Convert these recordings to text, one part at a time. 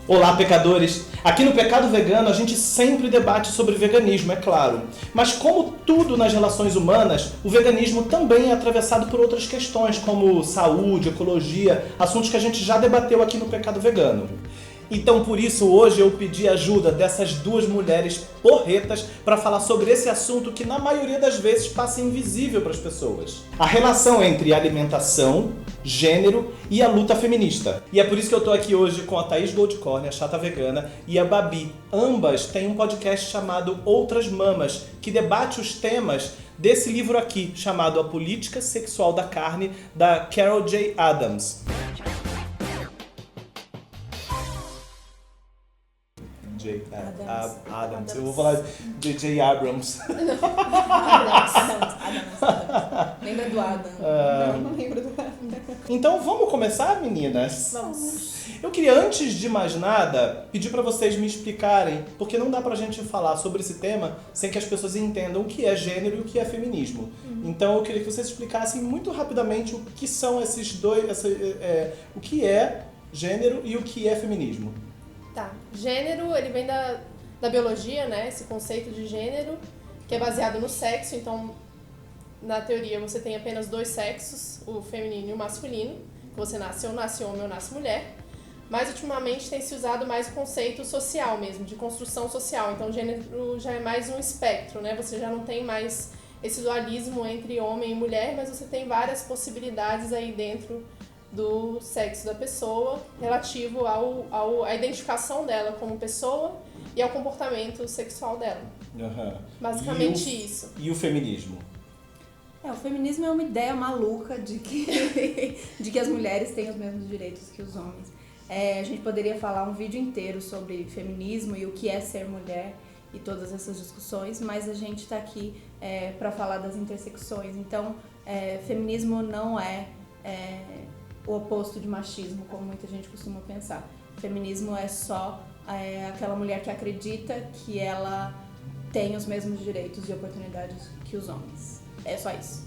Olá, pecadores! Aqui no Pecado Vegano a gente sempre debate sobre veganismo, é claro. Mas como tudo nas relações humanas, o veganismo também é atravessado por outras questões, como saúde, ecologia, assuntos que a gente já debateu aqui no Pecado Vegano. Então, por isso, hoje eu pedi ajuda dessas duas mulheres porretas para falar sobre esse assunto que, na maioria das vezes, passa invisível para as pessoas. A relação entre alimentação, gênero e a luta feminista. E é por isso que eu tô aqui hoje com a Thaís Goldcorn, a chata vegana, e a Babi. Ambas têm um podcast chamado Outras Mamas, que debate os temas desse livro aqui, chamado A Política Sexual da Carne, da Carol J. Adams. Adams. Eu vou falar J.J. Abrams. Adams. Lembra do Adam? Não lembro do Adam. Então vamos começar, meninas? Vamos. Eu queria, antes de mais nada, pedir para vocês me explicarem, porque não dá pra gente falar sobre esse tema sem que as pessoas entendam o que é gênero e o que é feminismo. Então eu queria que vocês explicassem muito rapidamente o que são esses dois, o que é gênero e o que é feminismo. Tá. Gênero, ele vem da biologia, né? Esse conceito de gênero, que é baseado no sexo. Então, na teoria, você tem apenas dois sexos, o feminino e o masculino. Que você nasce homem ou nasce mulher. Mas, ultimamente, tem se usado mais o conceito social mesmo, de construção social. Então, gênero já é mais um espectro, né? Você já não tem mais esse dualismo entre homem e mulher, mas você tem várias possibilidades aí dentro do sexo da pessoa, relativo à identificação dela como pessoa e ao comportamento sexual dela. Basicamente isso. E o feminismo? O feminismo é uma ideia maluca de que as mulheres têm os mesmos direitos que os homens. A gente poderia falar um vídeo inteiro sobre feminismo e o que é ser mulher e todas essas discussões, mas a gente está aqui para falar das intersecções. Então, feminismo não é o oposto de machismo, como muita gente costuma pensar. Feminismo é só aquela mulher que acredita que ela tem os mesmos direitos e oportunidades que os homens. É só isso.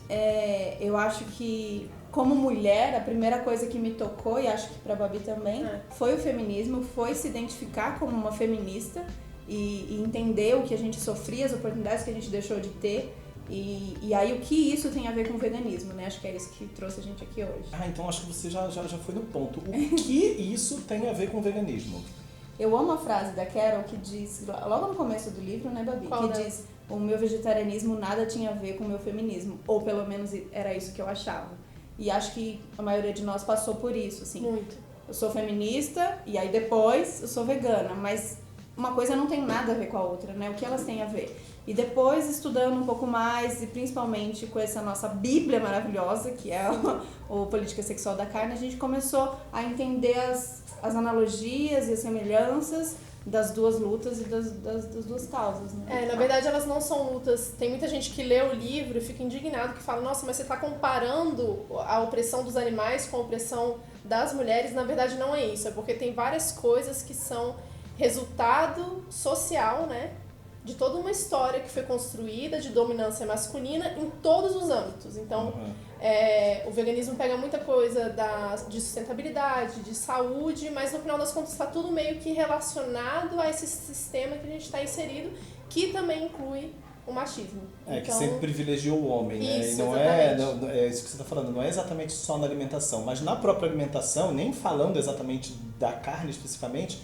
Eu acho que, como mulher, a primeira coisa que me tocou, e acho que pra Babi também, foi o feminismo, foi se identificar como uma feminista e entender o que a gente sofria, as oportunidades que a gente deixou de ter. E aí, o que isso tem a ver com o veganismo, né? Acho que é isso que trouxe a gente aqui hoje. Então acho que você já foi no ponto. O que isso tem a ver com o veganismo? Eu amo a frase da Carol que diz, logo no começo do livro, né, Babi? Qual, que diz, o meu vegetarianismo nada tinha a ver com o meu feminismo. Ou pelo menos era isso que eu achava. E acho que a maioria de nós passou por isso, assim. Muito. Eu sou feminista e aí depois eu sou vegana, mas uma coisa não tem nada a ver com a outra, né? O que elas têm a ver? E depois, estudando um pouco mais, e principalmente com essa nossa bíblia maravilhosa, que é o Política Sexual da Carne, a gente começou a entender as analogias e as semelhanças das duas lutas e das duas causas, né? Na verdade, elas não são lutas. Tem muita gente que lê o livro e fica indignado, que fala, nossa, mas você está comparando a opressão dos animais com a opressão das mulheres. Na verdade, não é isso. É porque tem várias coisas que são resultado social, né? De toda uma história que foi construída de dominância masculina em todos os âmbitos. Então, o veganismo pega muita coisa de sustentabilidade, de saúde, mas no final das contas está tudo meio que relacionado a esse sistema que a gente está inserido, que também inclui o machismo. Que sempre privilegiou o homem, né? Isso, e não exatamente. é isso que você está falando, não é exatamente só na alimentação, mas na própria alimentação, nem falando exatamente da carne especificamente.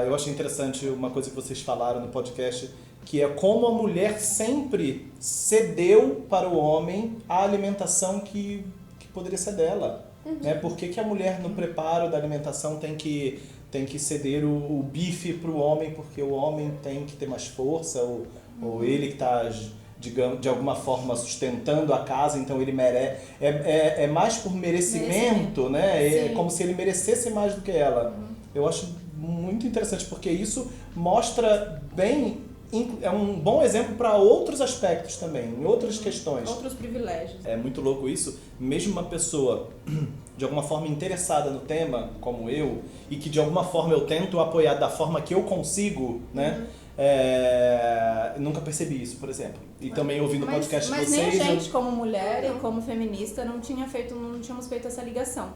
Eu achei interessante uma coisa que vocês falaram no podcast, que é como a mulher sempre cedeu para o homem a alimentação que poderia ser dela. Né? Por que a mulher no preparo da alimentação tem que ceder o bife para o homem, porque o homem tem que ter mais força, ou ele que está, digamos, de alguma forma sustentando a casa, então ele merece. É mais por merecimento, né? É como se ele merecesse mais do que ela. Eu acho muito interessante, porque isso mostra bem, é um bom exemplo para outros aspectos também, em outras questões. Outros privilégios. É muito louco isso, mesmo uma pessoa de alguma forma interessada no tema, como eu, e que de alguma forma eu tento apoiar da forma que eu consigo, né? Nunca percebi isso, por exemplo. E também ouvindo o podcast de vocês... Mas nem a gente, como mulher e como feminista, não tínhamos feito essa ligação.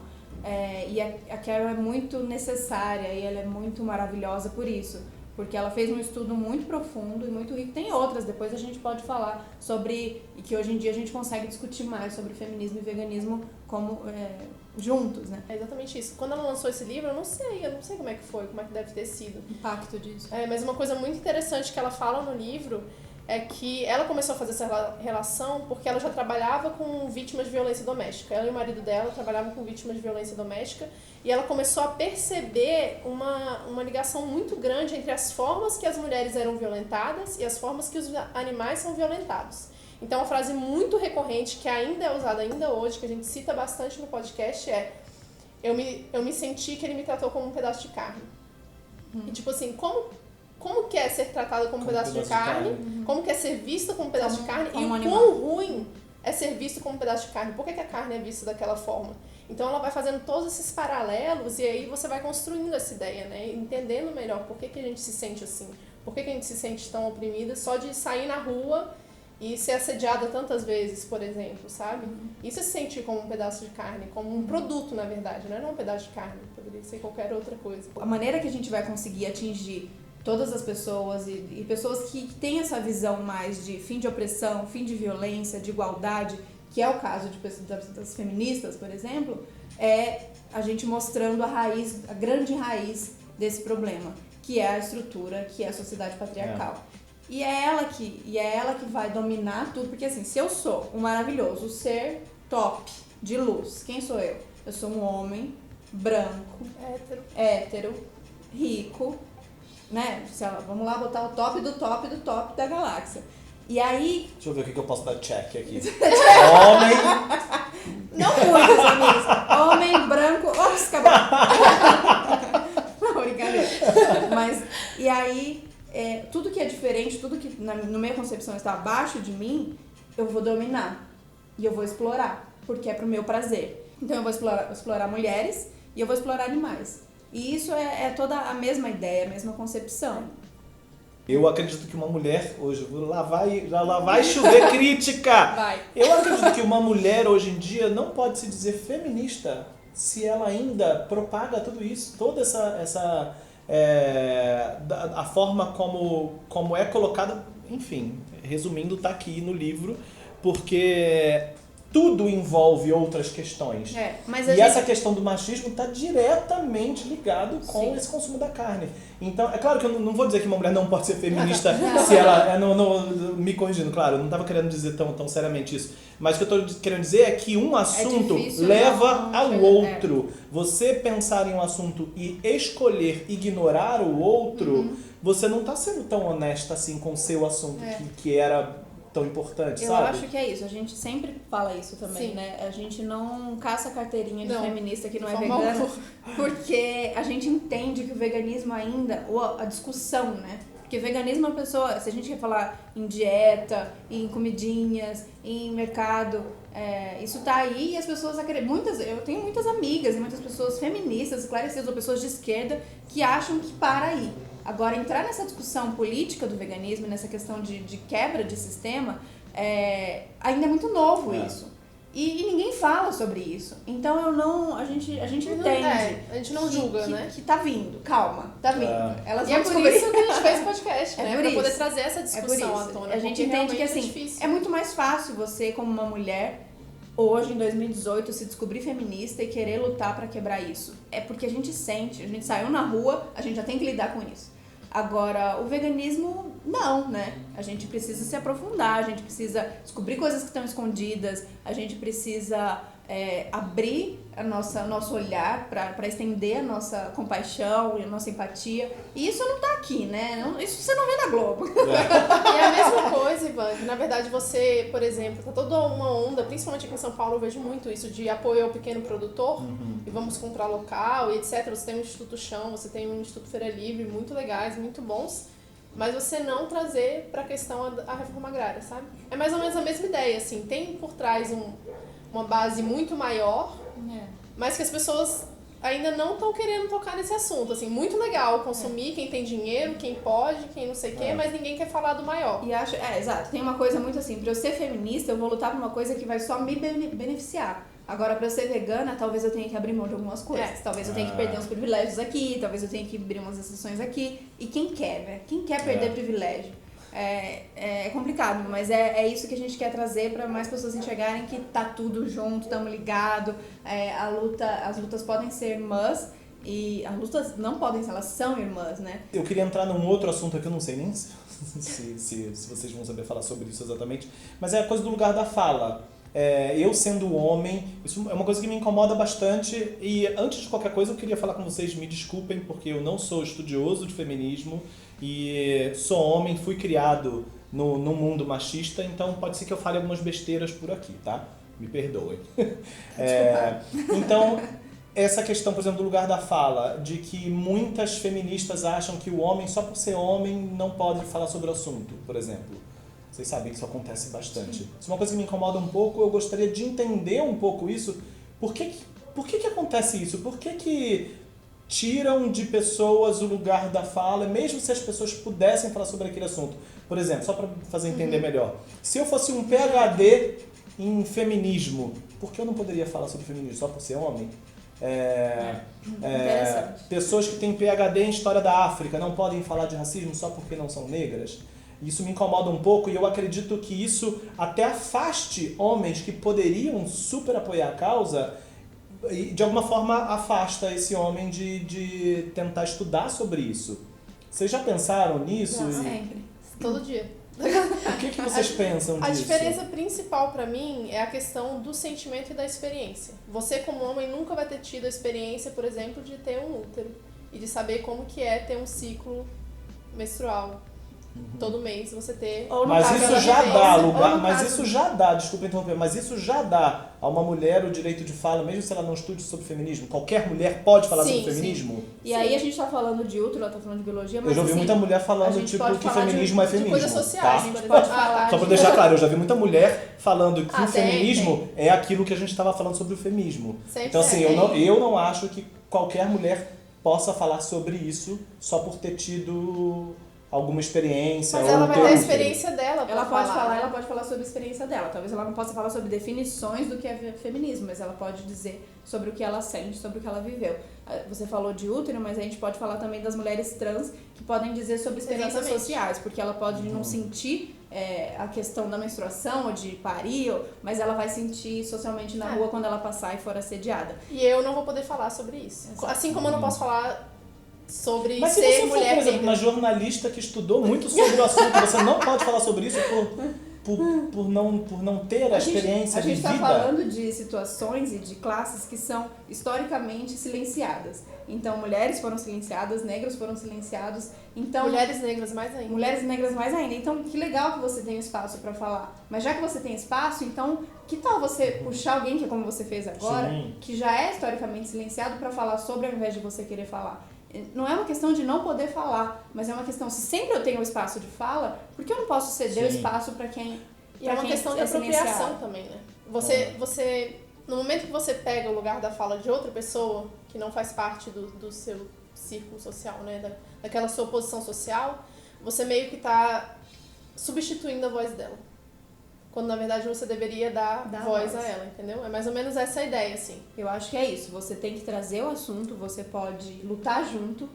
E a Carol é muito necessária e ela é muito maravilhosa por isso. Porque ela fez um estudo muito profundo e muito rico. Tem outras, depois a gente pode falar sobre... E que hoje em dia a gente consegue discutir mais sobre feminismo e veganismo como juntos, né? É exatamente isso. Quando ela lançou esse livro, eu não sei como é que foi, como é que deve ter sido. O impacto disso. Mas uma coisa muito interessante que ela fala no livro é que ela começou a fazer essa relação porque ela já trabalhava com vítimas de violência doméstica. Ela e o marido dela trabalhavam com vítimas de violência doméstica e ela começou a perceber uma ligação muito grande entre as formas que as mulheres eram violentadas e as formas que os animais são violentados. Então, uma frase muito recorrente que ainda é usada ainda hoje, que a gente cita bastante no podcast eu me senti que ele me tratou como um pedaço de carne. E tipo assim, como que é ser tratada como um pedaço de carne, como que é ser vista como um pedaço de carne, e o quão ruim é ser visto como um pedaço de carne. Por que a carne é vista daquela forma? Então ela vai fazendo todos esses paralelos e aí você vai construindo essa ideia, né? Entendendo melhor por que a gente se sente assim, por que a gente se sente tão oprimida só de sair na rua e ser assediada tantas vezes, por exemplo, sabe? Isso é se sentir como um pedaço de carne, como um produto, na verdade, não é um pedaço de carne, poderia ser qualquer outra coisa. A maneira que a gente vai conseguir atingir todas as pessoas e pessoas que têm essa visão mais de fim de opressão, fim de violência, de igualdade, que é o caso das feministas, por exemplo, é a gente mostrando a grande raiz desse problema, que é a estrutura, que é a sociedade patriarcal. E é ela que vai dominar tudo, porque assim, se eu sou um maravilhoso ser top de luz, quem sou eu? Eu sou um homem branco, hétero, rico, né? Vamos lá botar o top do top do top da galáxia. E aí... Deixa eu ver o que eu posso dar check aqui. Homem... Não muitos, amigos. Homem, branco... Ops, acabou. Não, brincadeira. Mas, e aí, tudo que é diferente, tudo que na minha concepção está abaixo de mim, eu vou dominar. E eu vou explorar, porque é pro meu prazer. Então eu vou explorar mulheres e eu vou explorar animais. E isso é toda a mesma ideia, a mesma concepção. Eu acredito que uma mulher hoje, lá vai chover crítica. Vai. Eu acredito que uma mulher hoje em dia não pode se dizer feminista se ela ainda propaga tudo isso, toda a forma como é colocada, enfim, resumindo, tá aqui no livro, porque tudo envolve outras questões. Essa questão do machismo está diretamente ligado com esse consumo da carne. Então, é claro que eu não vou dizer que uma mulher não pode ser feminista se ela... me corrigindo, claro, eu não estava querendo dizer tão seriamente isso. Mas o que eu estou querendo dizer é que um assunto leva ao outro. Você pensar em um assunto e escolher ignorar o outro, você não está sendo tão honesta assim com o seu assunto que era... tão importante, eu sabe? Eu acho que é isso, a gente sempre fala isso também, né? A gente não caça carteirinha de feminista que não é vegana, porque a gente entende que o veganismo ainda, ou a discussão, né? Porque veganismo é uma pessoa, se a gente quer falar em dieta, em comidinhas, em mercado, isso tá aí e as pessoas acreditam. Eu tenho muitas amigas e muitas pessoas feministas, esclarecidas, ou pessoas de esquerda, que acham que para aí. Agora, entrar nessa discussão política do veganismo, nessa questão de quebra de sistema, ainda é muito novo isso. E ninguém fala sobre isso. Então, a gente entende. A gente não julga, né? Que tá vindo, calma, tá vindo. Elas e vão é por isso que a gente fez o podcast, né? Pra poder trazer essa discussão à tona. A gente entende que, assim, é muito mais fácil você, como uma mulher, hoje, em 2018, se descobrir feminista e querer lutar pra quebrar isso. É porque a gente sente, a gente saiu na rua, a gente já tem que lidar com isso. Agora, o veganismo, não, né? A gente precisa se aprofundar, a gente precisa descobrir coisas que estão escondidas, a gente precisa abrir nosso olhar para estender a nossa compaixão e a nossa empatia. E isso não tá aqui, né? Isso você não vê na Globo. E é a mesma coisa, Ivan, que na verdade você, por exemplo, tá toda uma onda, principalmente aqui em São Paulo, eu vejo muito isso de apoio ao pequeno produtor, e vamos comprar local e etc. Você tem o Instituto Chão, você tem o Instituto Feira Livre, muito legais, muito bons, mas você não trazer pra questão a reforma agrária, sabe? É mais ou menos a mesma ideia, assim, tem por trás uma base muito maior, mas que as pessoas ainda não estão querendo tocar nesse assunto, assim, muito legal consumir, quem tem dinheiro, quem pode, quem não sei o quê, mas ninguém quer falar do maior. E acho, exato, tem uma coisa muito assim, pra eu ser feminista, eu vou lutar por uma coisa que vai só me beneficiar. Agora, pra eu ser vegana, talvez eu tenha que abrir mão de algumas coisas. Talvez eu tenha que perder uns privilégios aqui, talvez eu tenha que abrir umas exceções aqui. E quem quer, né? Quem quer perder privilégio? É complicado, mas é isso que a gente quer trazer para mais pessoas enxergarem que tá tudo junto, estamos ligados. As lutas podem ser irmãs e as lutas não podem ser, elas são irmãs, né? Eu queria entrar num outro assunto aqui, eu não sei nem se vocês vão saber falar sobre isso exatamente, mas é a coisa do lugar da fala. Eu sendo homem, isso é uma coisa que me incomoda bastante e antes de qualquer coisa eu queria falar com vocês, me desculpem porque eu não sou estudioso de feminismo e sou homem, fui criado no mundo machista, então pode ser que eu fale algumas besteiras por aqui, tá? Me perdoem. Então, essa questão, por exemplo, do lugar da fala, de que muitas feministas acham que o homem, só por ser homem, não pode falar sobre o assunto, por exemplo. Vocês sabem que isso acontece bastante. Isso é uma coisa que me incomoda um pouco, eu gostaria de entender um pouco isso. Por que acontece isso? Por que tiram de pessoas o lugar da fala, mesmo se as pessoas pudessem falar sobre aquele assunto? Por exemplo, só para fazer entender melhor. Se eu fosse um PhD em feminismo, por que eu não poderia falar sobre feminismo só por ser homem? Pessoas que têm PhD em História da África não podem falar de racismo só porque não são negras? Isso me incomoda um pouco e eu acredito que isso até afaste homens que poderiam super apoiar a causa e de alguma forma afasta esse homem de tentar estudar sobre isso. Vocês já pensaram nisso? Sempre. Todo dia. O que vocês pensam disso? A diferença principal pra mim é a questão do sentimento e da experiência. Você como homem nunca vai ter tido a experiência, por exemplo, de ter um útero e de saber como que é ter um ciclo menstrual. Todo mês você ter... Mas isso já dá lugar, desculpa interromper, mas isso já dá a uma mulher o direito de fala, mesmo se ela não estude sobre feminismo? Qualquer mulher pode falar sobre feminismo? E aí a gente tá falando de útero, ela tá falando de biologia, mas eu já ouvi muita mulher falando tipo que feminismo é feminismo. De coisas sociais, tá? a gente pode falar. Só pra deixar claro, eu já vi muita mulher falando que o feminismo é aquilo que a gente estava falando sobre o feminismo. Então assim, eu não acho que qualquer mulher possa falar sobre isso só por ter tido alguma experiência. Mas ela vai ter a experiência dela. Ela pode falar sobre a experiência dela. Talvez ela não possa falar sobre definições do que é feminismo, mas ela pode dizer sobre o que ela sente, sobre o que ela viveu. Você falou de útero, mas a gente pode falar também das mulheres trans que podem dizer sobre experiências sociais, porque ela pode não sentir a questão da menstruação ou de parir, mas ela vai sentir socialmente na rua quando ela passar e for assediada. E eu não vou poder falar sobre isso. Exato. Assim como eu não posso falar sobre mas ser se você mulher for, por exemplo, uma jornalista que estudou muito sobre o assunto, você não pode falar sobre isso por não ter a experiência de vida? A gente está falando de situações e de classes que são historicamente silenciadas. Então, mulheres foram silenciadas, negros foram silenciados. Então, mulheres negras mais ainda. Mulheres negras mais ainda. Então, que legal que você tem espaço para falar. Mas já que você tem espaço, então, que tal você puxar alguém que é como você fez agora, que já é historicamente silenciado, para falar sobre, ao invés de você querer falar? Não é uma questão de não poder falar, mas é uma questão, se sempre eu tenho o espaço de fala, por que eu não posso ceder o espaço para quem E é uma questão de apropriação também, né? Você, no momento que você pega o lugar da fala de outra pessoa, que não faz parte do seu círculo social, né? Daquela sua posição social, você meio que tá substituindo a voz dela. Quando, na verdade, você deveria dar voz a ela, entendeu? É mais ou menos essa a ideia, assim. Eu acho que é isso. Você tem que trazer o assunto, você pode lutar junto.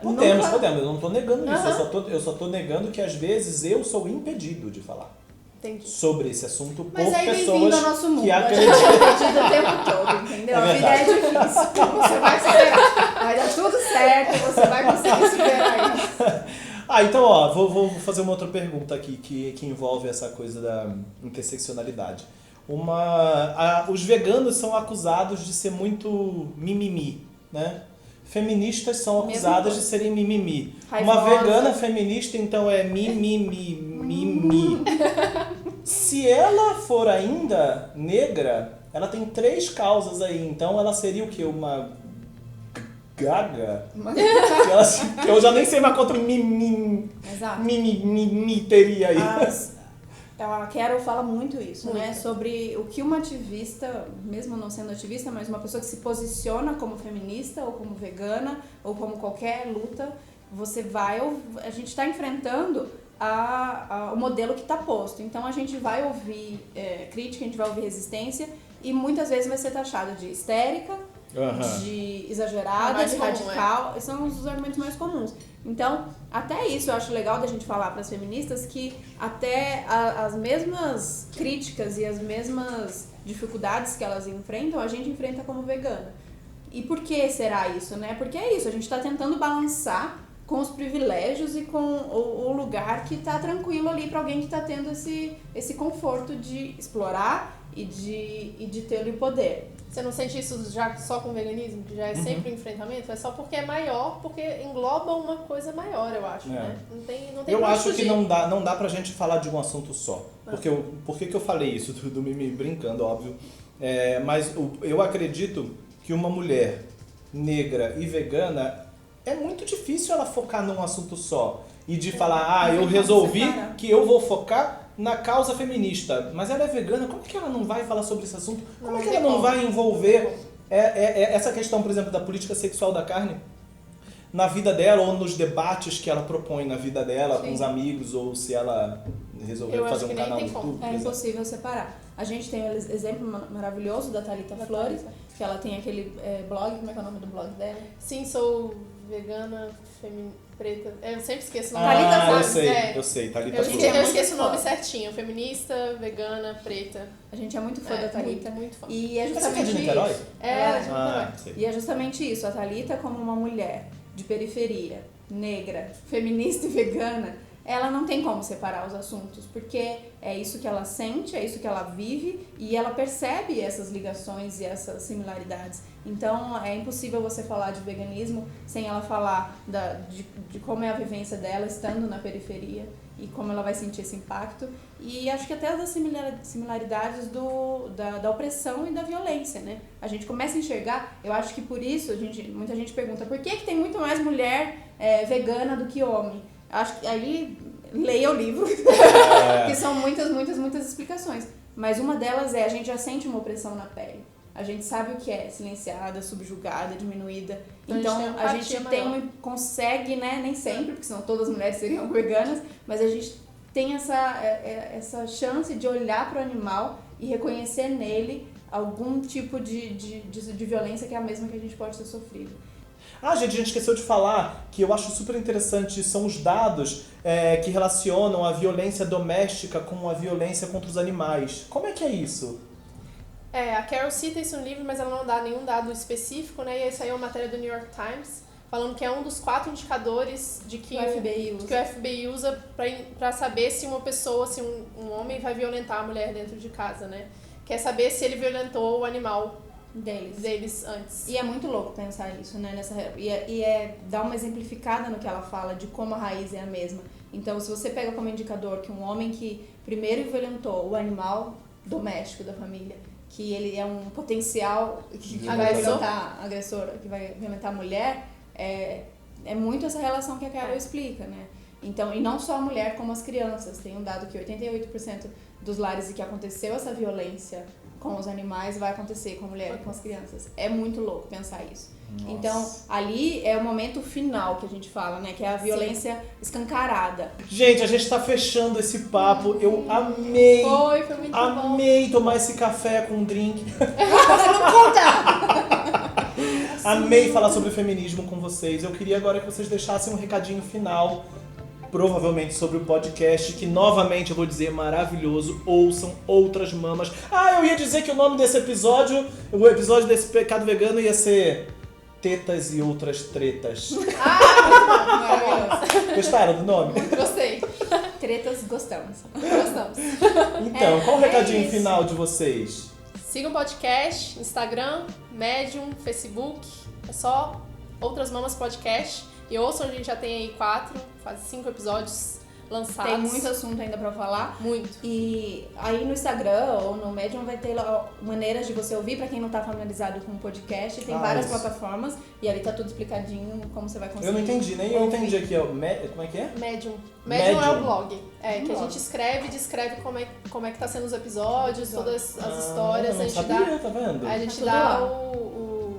Podemos. Eu não tô negando isso. Eu só tô negando que, às vezes, eu sou impedido de falar. Entendi. Sobre esse assunto por pessoas ao nosso mundo. Que acreditam. O tempo todo, entendeu? A vida é difícil. Você vai superar. Vai dar tudo certo, você vai conseguir superar isso. Então, vou fazer uma outra pergunta aqui que envolve essa coisa da interseccionalidade. Os veganos são acusados de ser muito mimimi, né? Feministas são acusadas de serem mimimi. Raivosa. Uma vegana feminista, então, é mimimi. Se ela for ainda negra, ela tem 3 causas aí. Então, ela seria o quê? Uma gaga? Que eu já nem sei mais quanto mimimi teria aí. A Carol fala muito isso, né? Sobre o que uma ativista, mesmo não sendo ativista, mas uma pessoa que se posiciona como feminista ou como vegana ou como qualquer luta, a gente está enfrentando o modelo que está posto. Então a gente vai ouvir crítica, a gente vai ouvir resistência e muitas vezes vai ser taxado de histérica, de exagerada, de radical. São os argumentos mais comuns. Então, até isso eu acho legal da gente falar para as feministas que até as mesmas críticas e as mesmas dificuldades que elas enfrentam, a gente enfrenta como vegana. E por que será isso, né? Porque é isso, a gente está tentando balançar com os privilégios e com o lugar que está tranquilo ali para alguém que está tendo esse conforto de explorar e de ter o poder. Você não sente isso já só com o veganismo, que já é sempre um enfrentamento? É só porque é maior, porque engloba uma coisa maior, eu acho, né? Não tem eu acho que não dá pra gente falar de um assunto só. Porque por que eu falei isso? Do mimimi brincando, óbvio. Mas eu acredito que uma mulher negra e vegana é muito difícil ela focar num assunto só. E de falar, eu resolvi que eu vou focar na causa feminista. Mas ela é vegana, como é que ela não vai falar sobre esse assunto? Como é que ela não vai envolver essa questão, por exemplo, da política sexual da carne na vida dela ou nos debates que ela propõe na vida dela com os amigos, ou se ela resolver fazer um canal no YouTube? É impossível separar. A gente tem um exemplo maravilhoso da Thalita Flores, que ela tem aquele blog, como é que é o nome do blog dela? Sim, sou vegana, preta. Eu sempre esqueço o nome. Thalita Flores. Eu sei, Thalita Flores. Eu esqueço o nome certinho. Feminista, vegana, preta. A gente é muito fã da Thalita. Muito fã. E é Você é justamente de Niterói? isso. E é justamente isso. A Thalita, como uma mulher de periferia, negra, feminista e vegana, ela não tem como separar os assuntos, porque é isso que ela sente, é isso que ela vive e ela percebe essas ligações e essas similaridades. Então, é impossível você falar de veganismo sem ela falar de como é a vivência dela estando na periferia e como ela vai sentir esse impacto. E acho que até das similaridades da opressão e da violência, né? A gente começa a enxergar, eu acho que por isso muita gente pergunta por que tem muito mais mulher vegana do que homem? Acho que aí leia o livro, que são muitas explicações. Mas uma delas a gente já sente uma opressão na pele. A gente sabe o que é silenciada, subjugada, diminuída. Então a gente consegue, né, nem sempre, porque senão todas as mulheres seriam veganas, mas a gente tem essa chance de olhar para o animal e reconhecer nele algum tipo de violência que é a mesma que a gente pode ter sofrido. Gente, a gente esqueceu de falar que eu acho super interessante, são os dados que relacionam a violência doméstica com a violência contra os animais. Como é que é isso? A Carol cita isso no livro, mas ela não dá nenhum dado específico, né? E aí saiu uma matéria do New York Times falando que é um dos 4 indicadores de que o FBI usa para saber se uma pessoa, se um homem vai violentar a mulher dentro de casa, né? Quer saber se ele violentou o animal deles antes. E é muito louco pensar isso, né? Dá uma exemplificada no que ela fala de como a raiz é a mesma. Então, se você pega como indicador que um homem que primeiro violentou o animal doméstico da família, que ele é um potencial que vai violentar agressor, que vai violentar a mulher, é muito essa relação que a Carol explica, né? Então, e não só a mulher, como as crianças. Tem um dado que 88% dos lares em que aconteceu essa violência com os animais vai acontecer com a mulher e com as crianças. É muito louco pensar isso. Nossa. Então, ali é o momento final que a gente fala, né? Que é a violência escancarada. Gente, a gente tá fechando esse papo. Eu amei. Foi muito bom. Amei tomar esse café com um drink. Não conta! Amei falar sobre feminismo com vocês. Eu queria agora que vocês deixassem um recadinho final, provavelmente sobre o podcast, que novamente eu vou dizer maravilhoso. Ouçam Outras Mamas. Eu ia dizer que o nome desse episódio, o episódio desse Pecado Vegano ia ser Tetas e Outras Tretas. Muito bom. Gostaram do nome? Gostei. Tretas, gostamos. Então, qual o recadinho final de vocês? Sigam o podcast, Instagram, Medium, Facebook. É só Outras Mamas Podcast. E ouçam, a gente já tem aí 5 episódios lançados. Tem muito assunto ainda pra falar. Muito. E aí no Instagram ou no Medium vai ter maneiras de você ouvir, pra quem não tá familiarizado com o podcast. Tem várias plataformas e ali tá tudo explicadinho como você vai conseguir. Eu não entendi, nem eu entendi aqui. Como é que é? Medium. Medium é o blog. Que a gente escreve, descreve como é que tá sendo os episódios, todas as histórias. Não sabia, tá vendo? A gente dá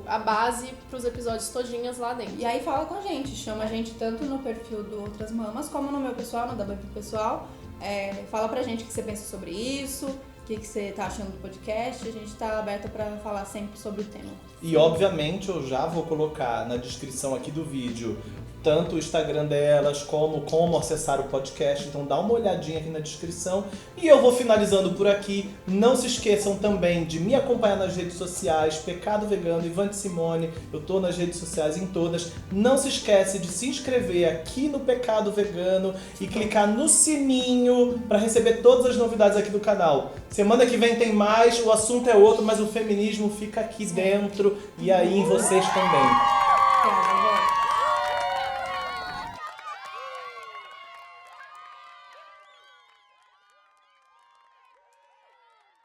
a base pros episódios todinhas lá dentro. E aí fala com a gente, chama a gente tanto no perfil do Outras Mamas, como no meu pessoal, no WP pessoal. Fala pra gente o que você pensa sobre isso, que você tá achando do podcast. A gente tá aberta para falar sempre sobre o tema. E obviamente eu já vou colocar na descrição aqui do vídeo tanto o Instagram delas, como acessar o podcast. Então dá uma olhadinha aqui na descrição. E eu vou finalizando por aqui. Não se esqueçam também de me acompanhar nas redes sociais, Pecado Vegano, Ivante Simone. Eu tô nas redes sociais em todas. Não se esquece de se inscrever aqui no Pecado Vegano e clicar no sininho para receber todas as novidades aqui do canal. Semana que vem tem mais, o assunto é outro, mas o feminismo fica aqui dentro e aí em vocês também.